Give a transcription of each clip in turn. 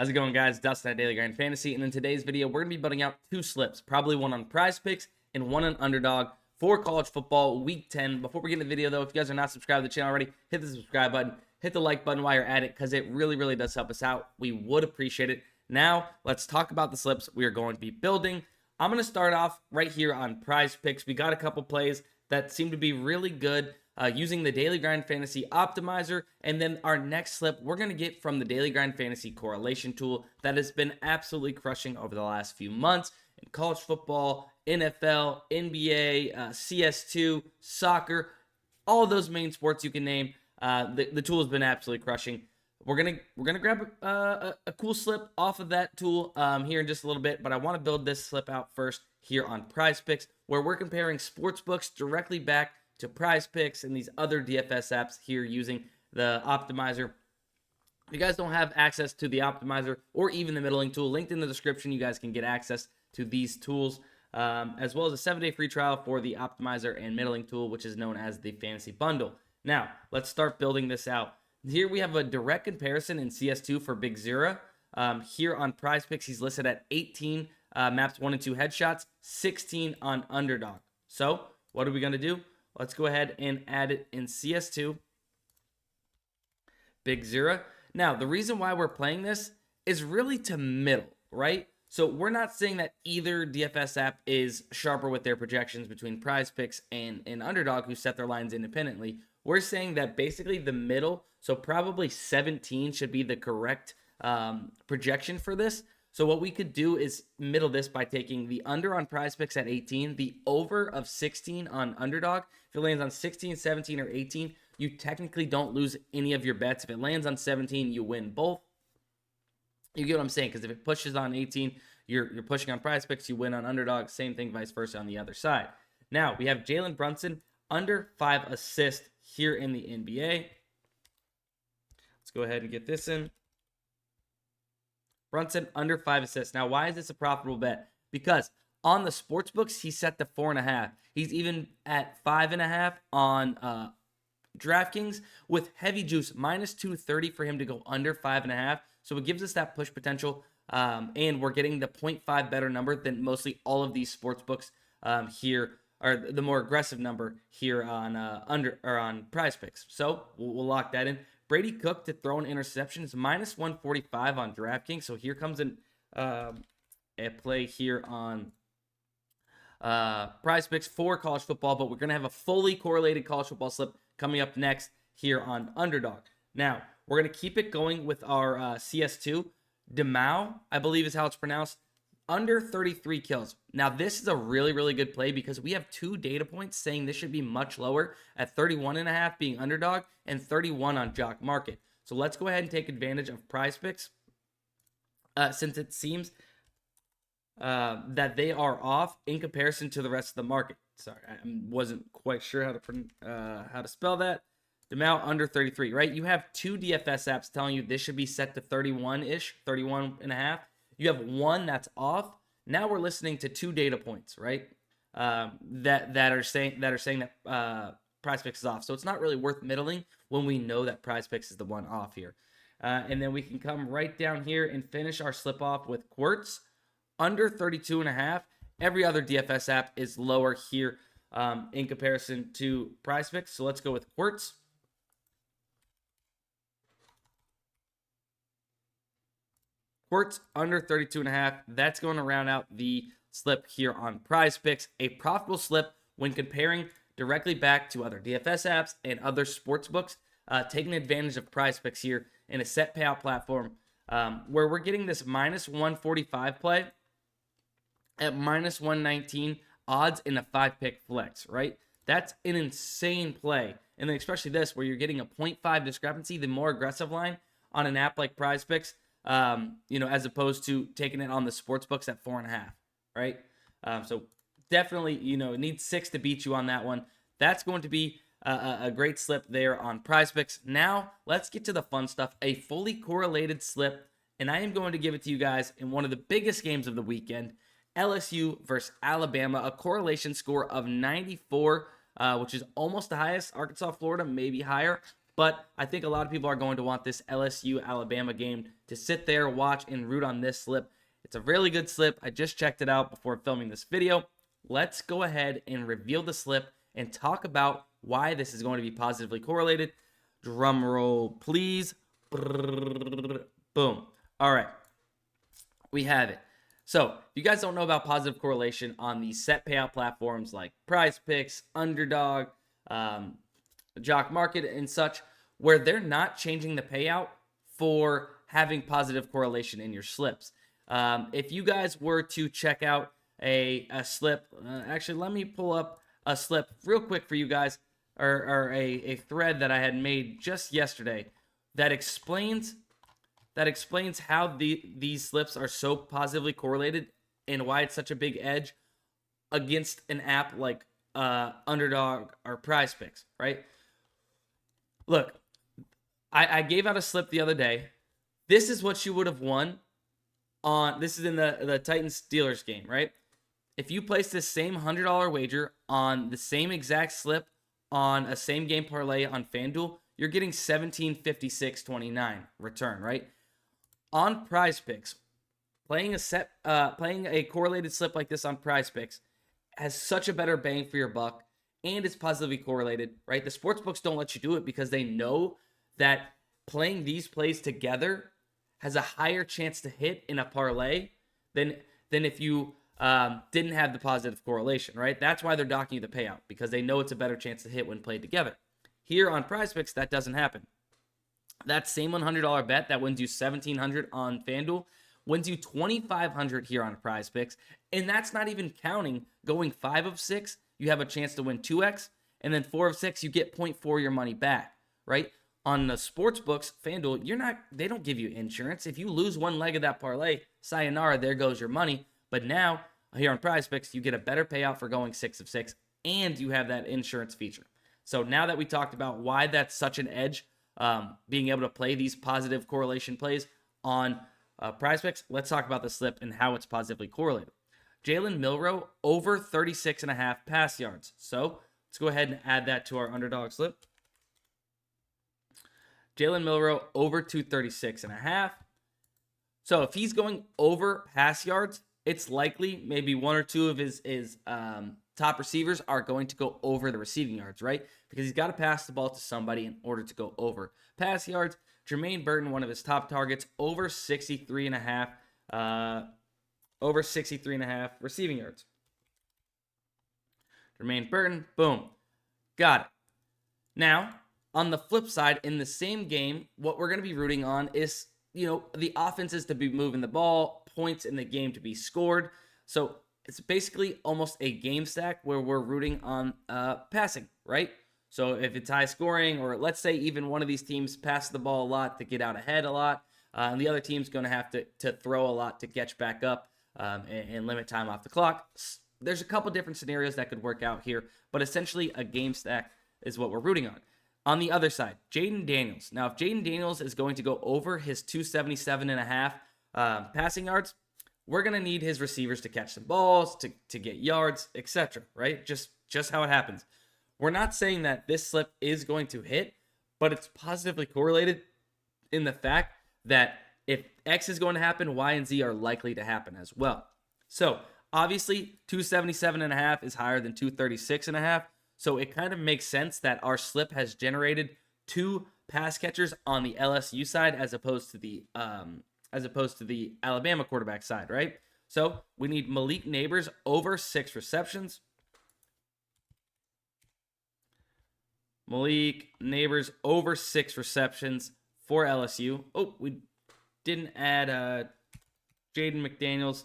How's it going, guys? Dustin at Daily Grind Fantasy, and in today's video, we're going to be building out two slips, probably one on PrizePicks and one on Underdog for college football week 10. Before we get into the video, though, if you guys are not subscribed to the channel already, hit the subscribe button, hit the like button while you're at it, because it really does help us out. We would appreciate it. Now, let's talk about the slips we are going to be building. I'm going to start off right here on PrizePicks. We got a couple plays that seem to be really good using the Daily Grind Fantasy Optimizer. And then our next slip, we're going to get from the Daily Grind Fantasy Correlation Tool that has been absolutely crushing over the last few months in college football, NFL, NBA, CS2, soccer, all of those main sports you can name. The tool has been absolutely crushing. We're gonna grab a cool slip off of that tool here in just a little bit, but I want to build this slip out first here on PrizePicks, where we're comparing sportsbooks directly back to PrizePicks and these other DFS apps here using the Optimizer. If you guys don't have access to the Optimizer or even the middling tool, linked in the description, you guys can get access to these tools, as well as a 7-day free trial for the Optimizer and middling tool, which is known as the Fantasy Bundle. Now, let's start building this out. Here we have a direct comparison in CS2 for Big Zero. Here on PrizePicks, he's listed at 18 maps 1 and 2 headshots, 16 on Underdog. So, what are we going to do? Let's go ahead and add it in CS2. Big Zero. Now, the reason why we're playing this is really to middle, right? So we're not saying that either DFS app is sharper with their projections between PrizePicks and Underdog, who set their lines independently. We're saying that basically the middle, so probably 17 should be the correct projection for this. So what we could do is middle this by taking the under on PrizePicks at 18, the over of 16 on Underdog. If it lands on 16, 17, or 18, you technically don't lose any of your bets. If it lands on 17, you win both. You get what I'm saying? Because if it pushes on 18, you're pushing on PrizePicks, you win on Underdog. Same thing, vice versa on the other side. Now, we have Jalen Brunson under 5 assists here in the NBA. Let's go ahead and get this in. Brunson under 5 assists. Now, why is this a profitable bet? Because on the sportsbooks, he's set to 4.5. He's even at 5.5 on DraftKings with heavy juice, minus 230 for him to go under 5.5. So it gives us that push potential, and we're getting the 0.5 better number than mostly all of these sportsbooks here, or the more aggressive number here on on PrizePicks. So we'll lock that in. Brady Cook to throw an interception is minus 145 on DraftKings. So here comes a play here on PrizePicks for college football, but we're going to have a fully correlated college football slip coming up next here on Underdog. Now, we're going to keep it going with our CS2. DeMau, I believe is how it's pronounced, under 33 kills. Now, this is a really good play because we have 2 data points saying this should be much lower at 31.5 being Underdog and 31 on JockMKT. So let's go ahead and take advantage of PrizePicks since it seems that they are off in comparison to the rest of the market. Sorry, I wasn't quite sure how to spell that. DeMau under 33, right? You have 2 DFS apps telling you this should be set to 31-ish, 31.5. You have one that's off. Now we're listening to 2 data points, right? That are saying that PrizePicks is off. So it's not really worth middling when we know that PrizePicks is the one off here. And then we can come right down here and finish our slip off with Quartz under 32.5. Every other DFS app is lower here in comparison to PrizePicks. So let's go with Quartz. Quartz under 32.5. That's going to round out the slip here on PrizePicks. A profitable slip when comparing directly back to other DFS apps and other sportsbooks, taking advantage of PrizePicks here in a set payout platform where we're getting this minus 145 play at minus 119 odds in a 5-pick flex, right? That's an insane play. And then especially this where you're getting a 0.5 discrepancy, the more aggressive line on an app like PrizePicks, as opposed to taking it on the sports books at 4.5, right? So definitely, it needs 6 to beat you on that one. That's going to be a great slip there on PrizePicks. Now, let's get to the fun stuff. A fully correlated slip, and I am going to give it to you guys in one of the biggest games of the weekend, LSU versus Alabama, a correlation score of 94, which is almost the highest. Arkansas, Florida, maybe higher. But I think a lot of people are going to want this LSU Alabama game to sit there, watch, and root on this slip. It's a really good slip. I just checked it out before filming this video. Let's go ahead and reveal the slip and talk about why this is going to be positively correlated. Drum roll, please. Boom. All right. We have it. So, if you guys don't know about positive correlation on the set payout platforms like PrizePicks, Underdog, JockMKT, and such, where they're not changing the payout for having positive correlation in your slips. If you guys were to check out a slip, actually, let me pull up a slip real quick for you guys, or a thread that I had made just yesterday that explains how these slips are so positively correlated and why it's such a big edge against an app like Underdog or PrizePicks, right? Look, I gave out a slip the other day. This is what you would have won on, this is in the Titans-Steelers game, right? If you place this same $100 wager on the same exact slip on a same game parlay on FanDuel, you're getting $17.56.29 return, right? On PrizePicks, playing a correlated slip like this on PrizePicks has such a better bang for your buck, and it's positively correlated, right? The sportsbooks don't let you do it because they know that playing these plays together has a higher chance to hit in a parlay than if you didn't have the positive correlation, right? That's why they're docking you the payout, because they know it's a better chance to hit when played together. Here on PrizePicks, that doesn't happen. That same $100 bet that wins you $1,700 on FanDuel wins you $2,500 here on PrizePicks, and that's not even counting going 5 of 6. You have a chance to win 2x, and then 4 of 6, you get 0.4 your money back, right? On the sportsbooks, FanDuel, they don't give you insurance. If you lose one leg of that parlay, sayonara, there goes your money. But now, here on PrizePicks, you get a better payout for going 6 of 6, and you have that insurance feature. So now that we talked about why that's such an edge, being able to play these positive correlation plays on PrizePicks, let's talk about the slip and how it's positively correlated. Jalen Milroe over 36.5 pass yards. So let's go ahead and add that to our Underdog slip. Jalen Milroe over 236.5. So if he's going over pass yards, it's likely maybe one or two of his top receivers are going to go over the receiving yards, right? Because he's got to pass the ball to somebody in order to go over pass yards. Jermaine Burton, one of his top targets, over 63.5 receiving yards. Jermaine Burton, boom. Got it. Now, on the flip side, in the same game, what we're going to be rooting on is, the offenses to be moving the ball, points in the game to be scored. So it's basically almost a game stack where we're rooting on passing, right? So if it's high scoring, or let's say even one of these teams passes the ball a lot to get out ahead a lot, and the other team's going to have to throw a lot to catch back up and limit time off the clock. There's a couple different scenarios that could work out here, but essentially a game stack is what we're rooting on. On the other side, Jaden Daniels. Now, if Jaden Daniels is going to go over his 277.5 passing yards, we're going to need his receivers to catch some balls, to get yards, etc., right? Just how it happens. We're not saying that this slip is going to hit, but it's positively correlated in the fact that if X is going to happen, Y and Z are likely to happen as well. So, obviously, 277.5 is higher than 236.5. So it kind of makes sense that our slip has generated 2 pass catchers on the LSU side as opposed to the Alabama quarterback side, right? So we need Malik Neighbors over 6 receptions. Malik Neighbors over 6 receptions for LSU. Oh, we didn't add Jaden McDaniels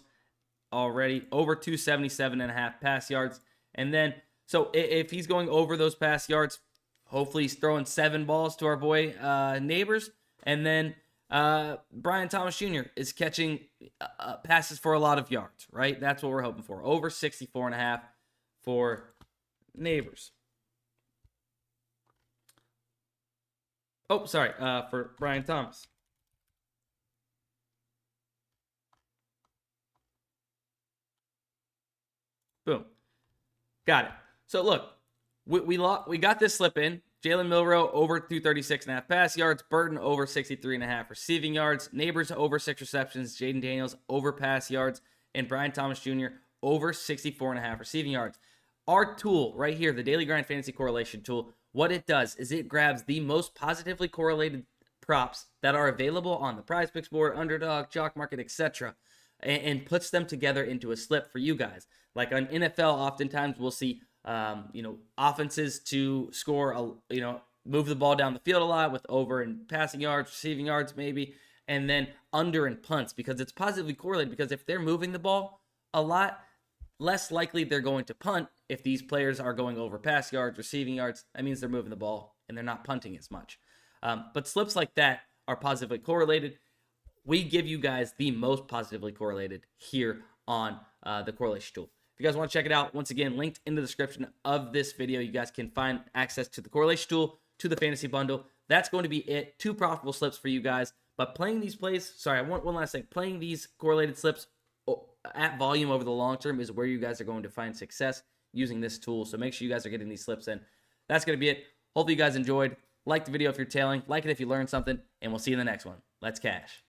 already. Over 277.5 pass yards. And then, so if he's going over those pass yards, hopefully he's throwing 7 balls to our boy Neighbors. And then Brian Thomas Jr. is catching passes for a lot of yards, right? That's what we're hoping for. Over 64.5 for Neighbors. Oh, sorry, for Brian Thomas. Boom. Got it. So look, we got this slip in. Jalen Milroe over 236.5 pass yards. Burton over 63.5 receiving yards. Neighbors over 6 receptions. Jaden Daniels over pass yards. And Brian Thomas Jr. over 64.5 receiving yards. Our tool right here, the Daily Grind Fantasy Correlation Tool, what it does is it grabs the most positively correlated props that are available on the PrizePicks board, Underdog, JockMKT, etc., and puts them together into a slip for you guys. Like on NFL, oftentimes we'll see, offenses to score, move the ball down the field a lot with over and passing yards, receiving yards maybe, and then under and punts because it's positively correlated. Because if they're moving the ball a lot, less likely they're going to punt. If these players are going over pass yards, receiving yards, that means they're moving the ball and they're not punting as much. But slips like that are positively correlated. We give you guys the most positively correlated here on the correlation tool. If you guys want to check it out, once again, linked in the description of this video, you guys can find access to the correlation tool, to the fantasy bundle. That's going to be it. 2 profitable slips for you guys. But playing these plays, I want one last thing. Playing these correlated slips at volume over the long term is where you guys are going to find success using this tool. So make sure you guys are getting these slips in. That's going to be it. Hopefully you guys enjoyed. Like the video if you're tailing. Like it if you learned something. And we'll see you in the next one. Let's cash.